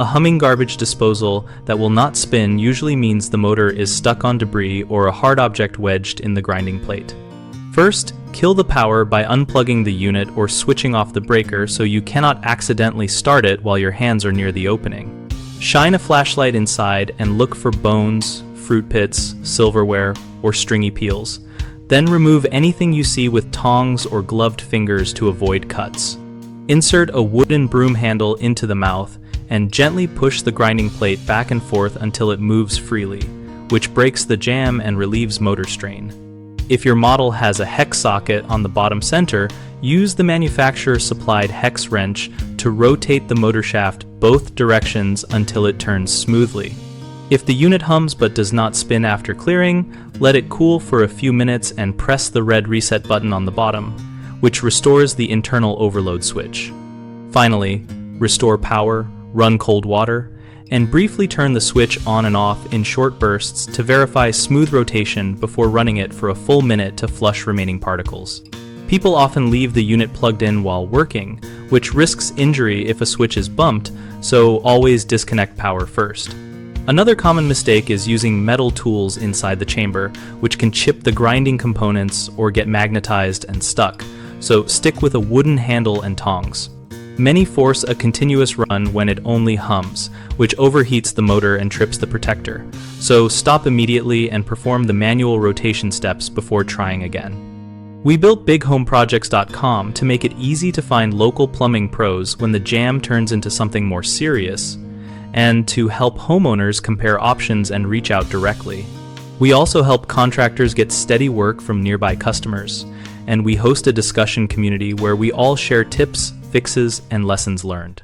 A humming garbage disposal that will not spin usually means the motor is stuck on debris or a hard object wedged in the grinding plate. First, kill the power by unplugging the unit or switching off the breaker so you cannot accidentally start it while your hands are near the opening. Shine a flashlight inside and look for bones, fruit pits, silverware, or stringy peels. Then remove anything you see with tongs or gloved fingers to avoid cuts. Insert a wooden broom handle into the mouth and gently push the grinding plate back and forth until it moves freely, which breaks the jam and relieves motor strain. If your model has a hex socket on the bottom center, use the manufacturer-supplied hex wrench to rotate the motor shaft both directions until it turns smoothly. If the unit hums but does not spin after clearing, let it cool for a few minutes and press the red reset button on the bottom, which restores the internal overload switch. Finally, restore power, run cold water, and briefly turn the switch on and off in short bursts to verify smooth rotation before running it for a full minute to flush remaining particles. People often leave the unit plugged in while working, which risks injury if a switch is bumped, so always disconnect power first. Another common mistake is using metal tools inside the chamber, which can chip the grinding components or get magnetized and stuck, so stick with a wooden handle and tongs. Many force a continuous run when it only hums, which overheats the motor and trips the protector, so stop immediately and perform the manual rotation steps before trying again. We built BigHomeProjects.com to make it easy to find local plumbing pros when the jam turns into something more serious, and to help homeowners compare options and reach out directly. We also help contractors get steady work from nearby customers, and we host a discussion community where we all share tips, fixes, and lessons learned.